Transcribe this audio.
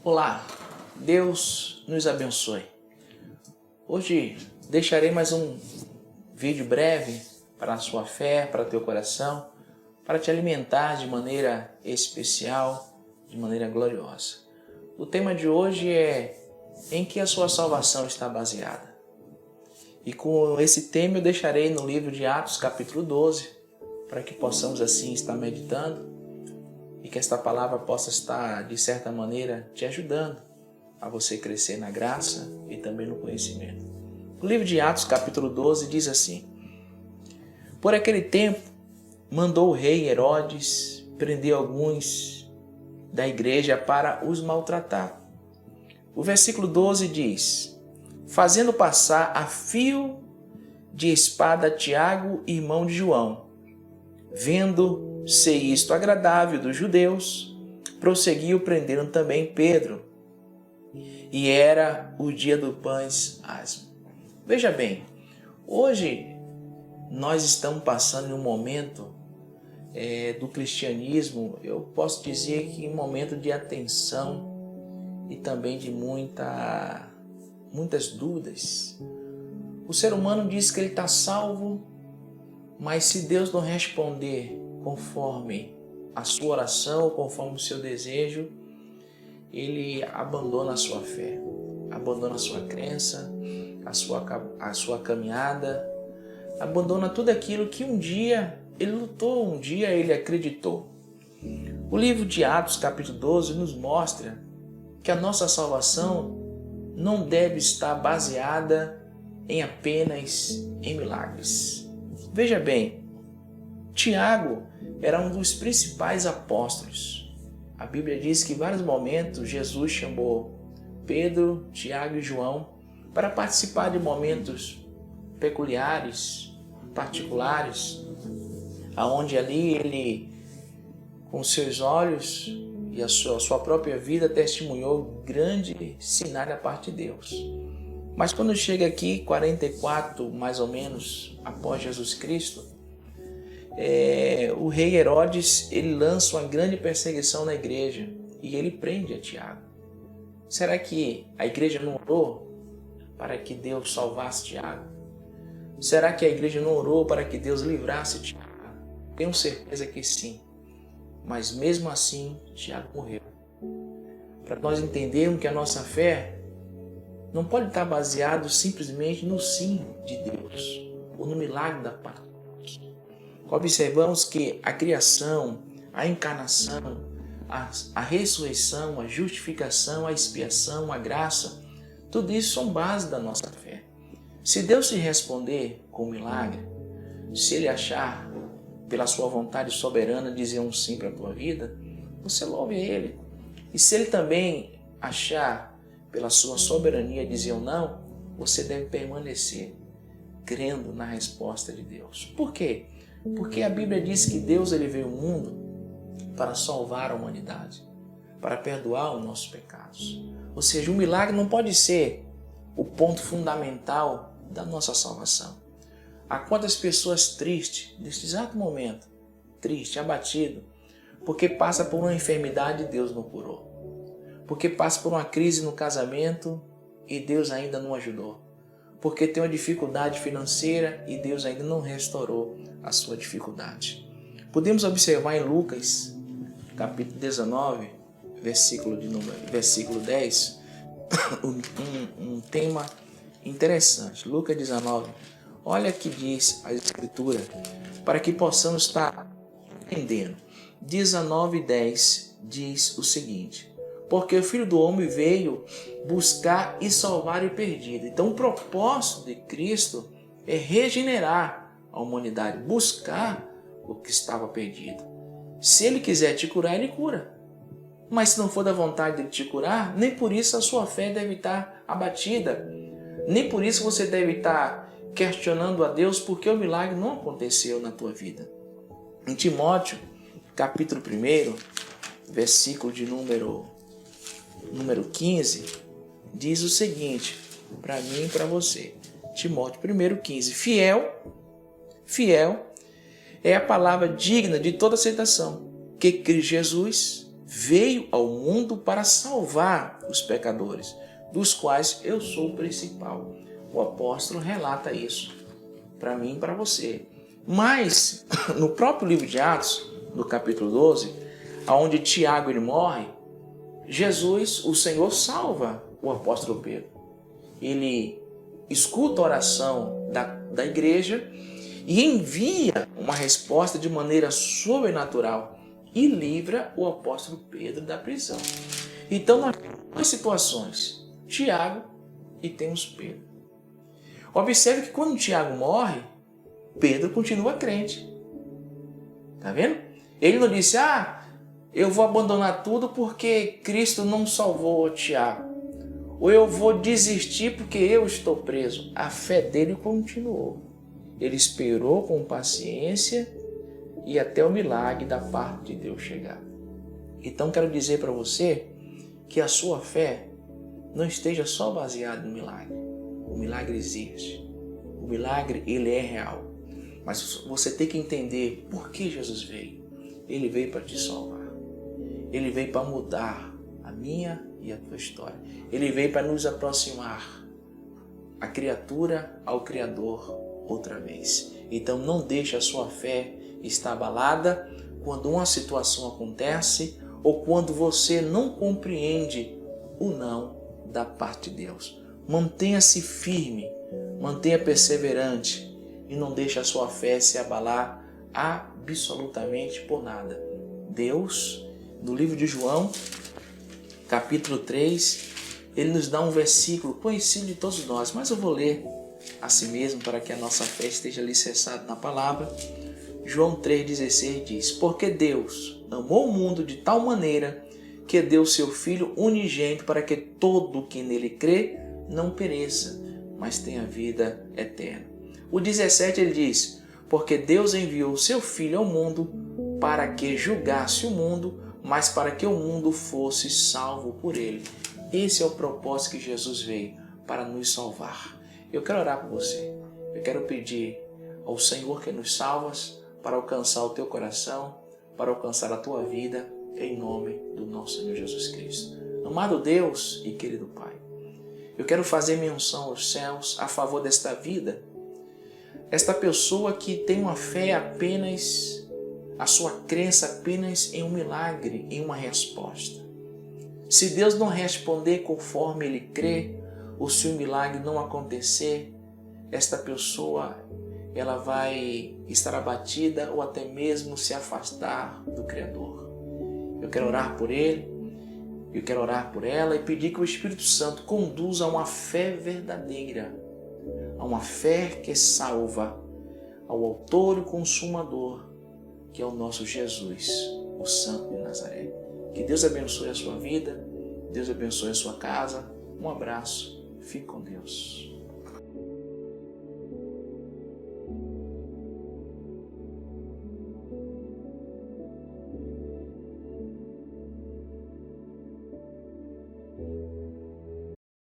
Olá, Deus nos abençoe. Hoje deixarei mais um vídeo breve para a sua fé, para o teu coração, para te alimentar de maneira especial, de maneira gloriosa. O tema de hoje é: em que a sua salvação está baseada? E com esse tema eu deixarei no livro de Atos, capítulo 12, para que possamos assim estar meditando e que esta palavra possa estar, de certa maneira, te ajudando a você crescer na graça e também no conhecimento. O livro de Atos, capítulo 12, diz assim: Por aquele tempo, mandou o rei Herodes prender alguns da igreja para os maltratar. O versículo 12 diz: Fazendo passar a fio de espada Tiago, irmão de João, vendo ser isto agradável dos judeus, prosseguiu prendendo também Pedro. E era o dia do pães asmo. Veja bem, hoje nós estamos passando em um momento do cristianismo, eu posso dizer que um momento de atenção e também de muitas dúvidas. O ser humano diz que ele está salvo, mas se Deus não responder conforme a sua oração, conforme o seu desejo, ele abandona a sua fé, abandona a sua crença, a sua caminhada, abandona tudo aquilo que um dia ele lutou, um dia ele acreditou. O livro de Atos, capítulo 12, nos mostra que a nossa salvação não deve estar baseada apenas em milagres. Veja bem, Tiago era um dos principais apóstolos. A Bíblia diz que em vários momentos Jesus chamou Pedro, Tiago e João para participar de momentos peculiares, particulares, aonde ali ele, com seus olhos e a sua própria vida, testemunhou grande sinal da parte de Deus. Mas quando chega aqui, 44 mais ou menos após Jesus Cristo, o rei Herodes ele lança uma grande perseguição na igreja e ele prende a Tiago. Será que a igreja não orou para que Deus salvasse Tiago? Será que a igreja não orou para que Deus livrasse Tiago? Tenho certeza que sim, mas mesmo assim Tiago morreu. Para nós entendermos que a nossa fé não pode estar baseado simplesmente no sim de Deus ou no milagre da parte. Observamos que a criação, a encarnação, a ressurreição, a justificação, a expiação, a graça, tudo isso são bases da nossa fé. Se Deus te responder com um milagre, se Ele achar pela sua vontade soberana dizer um sim para a tua vida, você louve a Ele. E se Ele também achar pela sua soberania dizer um não, você deve permanecer crendo na resposta de Deus. Por quê? Porque a Bíblia diz que Deus ele veio ao mundo para salvar a humanidade, para perdoar os nossos pecados. Ou seja, o milagre não pode ser o ponto fundamental da nossa salvação. Há quantas pessoas tristes, neste exato momento, triste, abatido, porque passa por uma enfermidade e Deus não curou. Porque passa por uma crise no casamento e Deus ainda não ajudou. Porque tem uma dificuldade financeira e Deus ainda não restaurou a sua dificuldade. Podemos observar em Lucas, capítulo 19, versículo 10, um tema interessante. Lucas 19, olha que diz a Escritura, para que possamos estar entendendo. 19:10 diz o seguinte: Porque o Filho do Homem veio buscar e salvar o perdido. Então o propósito de Cristo é regenerar a humanidade, buscar o que estava perdido. Se Ele quiser te curar, Ele cura. Mas se não for da vontade de te curar, nem por isso a sua fé deve estar abatida. Nem por isso você deve estar questionando a Deus porque o milagre não aconteceu na tua vida. Em Timóteo, capítulo 1, versículo de número 15, diz o seguinte, para mim e para você. Timóteo 1:15. Fiel é a palavra digna de toda aceitação, que Cristo Jesus veio ao mundo para salvar os pecadores, dos quais eu sou o principal. O apóstolo relata isso para mim e para você. Mas, no próprio livro de Atos, no capítulo 12, onde Tiago ele morre, Jesus, o Senhor, salva o apóstolo Pedro. Ele escuta a oração da igreja e envia uma resposta de maneira sobrenatural e livra o apóstolo Pedro da prisão. Então, nós temos duas situações, Tiago e temos Pedro. Observe que quando Tiago morre, Pedro continua crente. Está vendo? Ele não disse, eu vou abandonar tudo porque Cristo não salvou Tiago. Ou eu vou desistir porque eu estou preso. A fé dele continuou. Ele esperou com paciência e até o milagre da parte de Deus chegar. Então quero dizer para você que a sua fé não esteja só baseada no milagre. O milagre existe. O milagre, ele é real. Mas você tem que entender por que Jesus veio. Ele veio para te salvar. Ele veio para mudar a minha e a tua história. Ele veio para nos aproximar a criatura ao Criador outra vez. Então não deixe a sua fé estar abalada quando uma situação acontece ou quando você não compreende o não da parte de Deus. Mantenha-se firme, mantenha perseverante e não deixe a sua fé se abalar absolutamente por nada. Deus, no livro de João, capítulo 3, ele nos dá um versículo conhecido de todos nós, mas eu vou ler assim mesmo para que a nossa fé esteja alicerçada na palavra. João 3,16 diz: porque Deus amou o mundo de tal maneira que deu seu Filho unigênito para que todo que nele crê não pereça, mas tenha vida eterna. O 17 ele diz: porque Deus enviou seu Filho ao mundo para que julgasse o mundo, mas para que o mundo fosse salvo por ele. Esse é o propósito que Jesus veio, para nos salvar. Eu quero orar por você. Eu quero pedir ao Senhor que nos salvas para alcançar o teu coração, para alcançar a tua vida, em nome do nosso Senhor Jesus Cristo. Amado Deus e querido Pai, eu quero fazer menção aos céus a favor desta vida. Esta pessoa que tem uma fé apenas, a sua crença apenas em um milagre, em uma resposta. Se Deus não responder conforme ele crê, ou se o milagre não acontecer, esta pessoa ela vai estar abatida ou até mesmo se afastar do Criador. Eu quero orar por ele, eu quero orar por ela e pedir que o Espírito Santo conduza a uma fé verdadeira, a uma fé que salva, ao autor e consumador, que é o nosso Jesus, o Santo de Nazaré. Que Deus abençoe a sua vida, Deus abençoe a sua casa. Um abraço, fique com Deus.